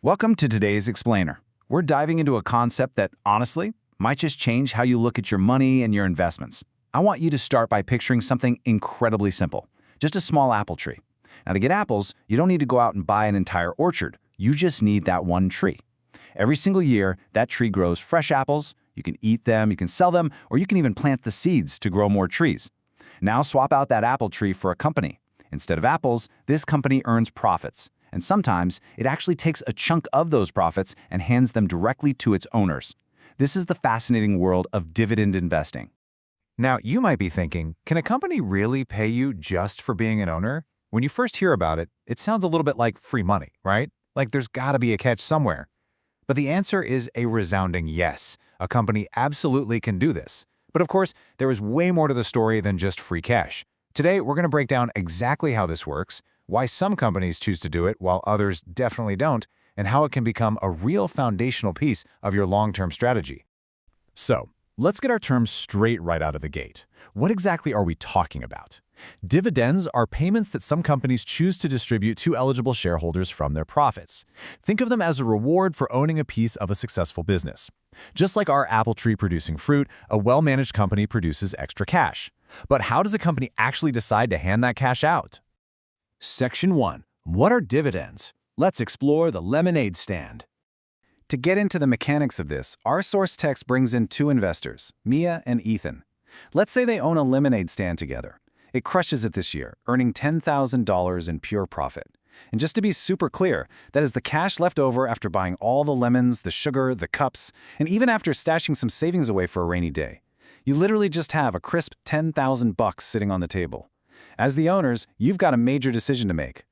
Welcome to today's Explainer. We're diving into a concept that, honestly, might just change how you look at your money and your investments. I want you to start by picturing something incredibly simple, just a small apple tree. Now, to get apples, you don't need to go out and buy an entire orchard. You just need that one tree. Every single year, that tree grows fresh apples. You can eat them, you can sell them, or you can even plant the seeds to grow more trees. Now swap out that apple tree for a company. Instead of apples, this company earns profits. And sometimes, it actually takes a chunk of those profits and hands them directly to its owners. This is the fascinating world of dividend investing. Now, you might be thinking, can a company really pay you just for being an owner? When you first hear about it, it sounds a little bit like free money, right? Like there's gotta be a catch somewhere. But the answer is a resounding yes. A company absolutely can do this. But of course, there is way more to the story than just free cash. Today, we're going to break down exactly how this works, why some companies choose to do it while others definitely don't, and how it can become a real foundational piece of your long-term strategy. So, let's get our terms straight right out of the gate. What exactly are we talking about? Dividends are payments that some companies choose to distribute to eligible shareholders from their profits. Think of them as a reward for owning a piece of a successful business. Just like our apple tree producing fruit, a well-managed company produces extra cash. But how does a company actually decide to hand that cash out? Section 1. What are dividends? Let's explore the lemonade stand. To get into the mechanics of this, our source text brings in two investors, Mia and Ethan. Let's say they own a lemonade stand together. It crushes it this year, earning $10,000 in pure profit. And just to be super clear, that is the cash left over after buying all the lemons, the sugar, the cups, and even after stashing some savings away for a rainy day. You literally just have a crisp $10,000 sitting on the table. As the owners, you've got a major decision to make.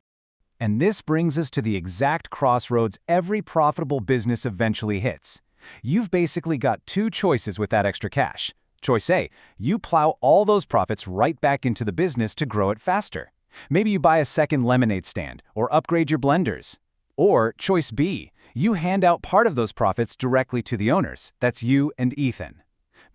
And this brings us to the exact crossroads every profitable business eventually hits. You've basically got two choices with that extra cash. Choice A, you plow all those profits right back into the business to grow it faster. Maybe you buy a second lemonade stand or upgrade your blenders. Or choice B, you hand out part of those profits directly to the owners. That's you and Ethan.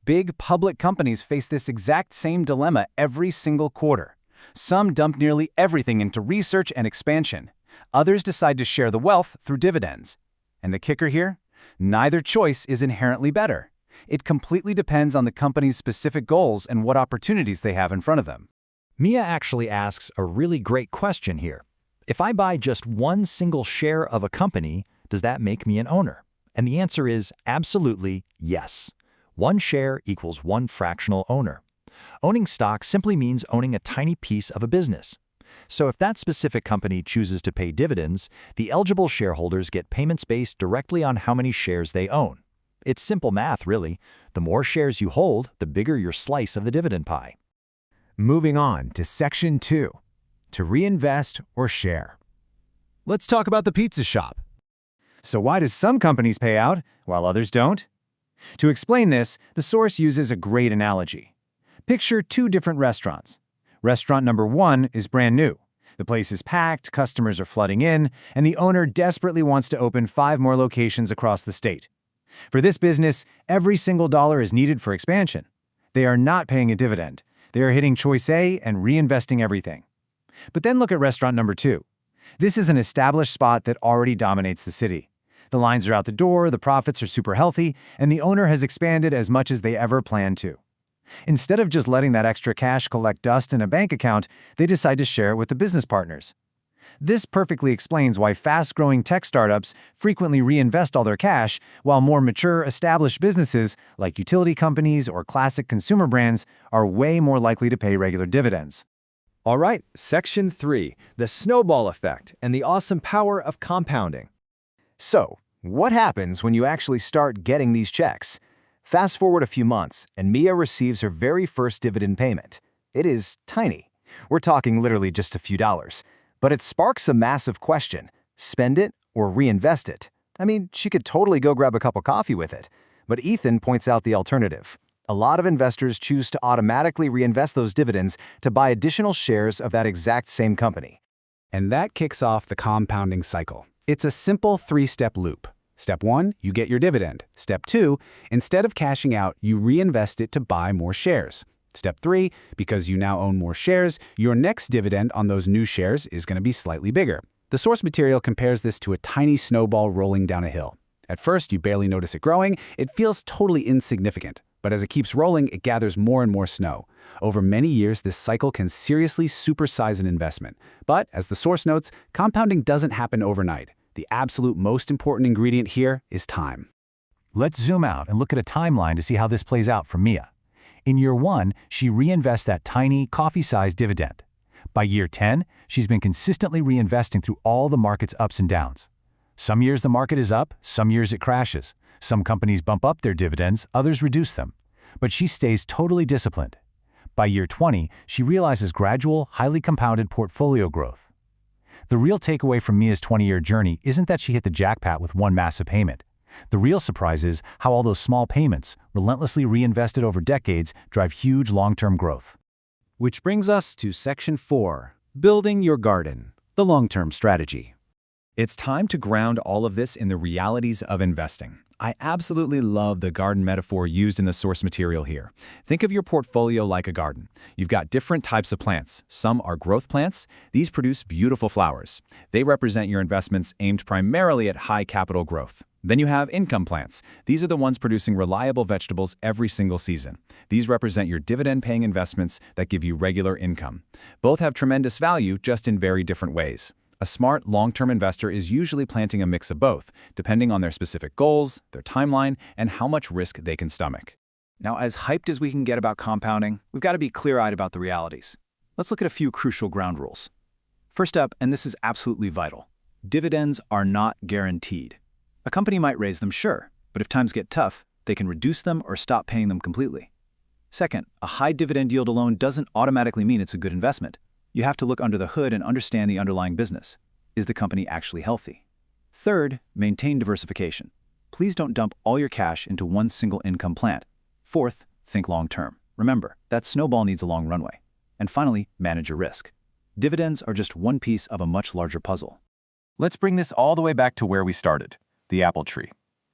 Big public companies face this exact same dilemma every single quarter. Some dump nearly everything into research and expansion. Others decide to share the wealth through dividends. And the kicker here? Neither choice is inherently better. It completely depends on the company's specific goals and what opportunities they have in front of them. Mia actually asks a really great question here. If I buy just one single share of a company, does that make me an owner? And the answer is absolutely yes. One share equals one fractional owner. Owning stock simply means owning a tiny piece of a business. So if that specific company chooses to pay dividends, the eligible shareholders get payments based directly on how many shares they own. It's simple math, really. The more shares you hold, the bigger your slice of the dividend pie. Moving on to Section 2, to reinvest or share. Let's talk about the pizza shop. So why do some companies pay out while others don't? To explain this, the source uses a great analogy. Picture two different restaurants. Restaurant number 1 is brand new. The place is packed, customers are flooding in, and the owner desperately wants to open 5 more locations across the state. For this business, every single dollar is needed for expansion. They are not paying a dividend. They are hitting choice A and reinvesting everything. But then look at restaurant number 2. This is an established spot that already dominates the city. The lines are out the door, the profits are super healthy, and the owner has expanded as much as they ever planned to. Instead of just letting that extra cash collect dust in a bank account, they decide to share it with the business partners. This perfectly explains why fast-growing tech startups frequently reinvest all their cash, while more mature, established businesses, like utility companies or classic consumer brands, are way more likely to pay regular dividends. All right, Section 3, the snowball effect and the awesome power of compounding. So, what happens when you actually start getting these checks? Fast forward a few months, and Mia receives her very first dividend payment. It is tiny. We're talking literally just a few dollars. But it sparks a massive question. Spend it or reinvest it? I mean, she could totally go grab a cup of coffee with it. But Ethan points out the alternative. A lot of investors choose to automatically reinvest those dividends to buy additional shares of that exact same company. And that kicks off the compounding cycle. It's a simple 3-step loop. Step 1, you get your dividend. Step 2, instead of cashing out, you reinvest it to buy more shares. Step 3, because you now own more shares, your next dividend on those new shares is going to be slightly bigger. The source material compares this to a tiny snowball rolling down a hill. At first, you barely notice it growing. It feels totally insignificant. But as it keeps rolling, it gathers more and more snow. Over many years, this cycle can seriously supersize an investment. But, as the source notes, compounding doesn't happen overnight. The absolute most important ingredient here is time. Let's zoom out and look at a timeline to see how this plays out for Mia. In year 1, she reinvests that tiny, coffee-sized dividend. By year 10, she's been consistently reinvesting through all the market's ups and downs. Some years the market is up, some years it crashes. Some companies bump up their dividends, others reduce them. But she stays totally disciplined. By year 20, she realizes gradual, highly compounded portfolio growth. The real takeaway from Mia's 20-year journey isn't that she hit the jackpot with one massive payment. The real surprise is how all those small payments, relentlessly reinvested over decades, drive huge long-term growth. Which brings us to Section 4, Building Your Garden, the long-term strategy. It's time to ground all of this in the realities of investing. I absolutely love the garden metaphor used in the source material here. Think of your portfolio like a garden. You've got different types of plants. Some are growth plants. These produce beautiful flowers. They represent your investments aimed primarily at high capital growth. Then you have income plants. These are the ones producing reliable vegetables every single season. These represent your dividend-paying investments that give you regular income. Both have tremendous value, just in very different ways. A smart, long-term investor is usually planting a mix of both, depending on their specific goals, their timeline, and how much risk they can stomach. Now, as hyped as we can get about compounding, we've got to be clear-eyed about the realities. Let's look at a few crucial ground rules. First up, and this is absolutely vital, dividends are not guaranteed. A company might raise them, sure, but if times get tough, they can reduce them or stop paying them completely. Second, a high dividend yield alone doesn't automatically mean it's a good investment. You have to look under the hood and understand the underlying business. Is the company actually healthy? Third, maintain diversification. Please don't dump all your cash into one single income plant. Fourth, think long-term. Remember, that snowball needs a long runway. And finally, manage your risk. Dividends are just one piece of a much larger puzzle. Let's bring this all the way back to where we started, the apple tree.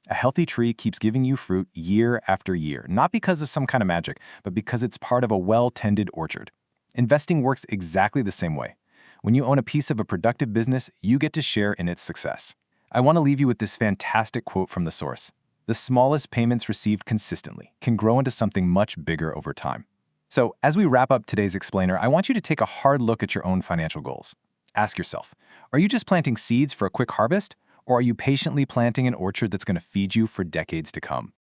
A healthy tree keeps giving you fruit year after year, not because of some kind of magic, but because it's part of a well-tended orchard. Investing works exactly the same way. When you own a piece of a productive business, you get to share in its success. I want to leave you with this fantastic quote from the source. The smallest payments received consistently can grow into something much bigger over time. So, as we wrap up today's explainer, I want you to take a hard look at your own financial goals. Ask yourself, are you just planting seeds for a quick harvest? Or are you patiently planting an orchard that's going to feed you for decades to come?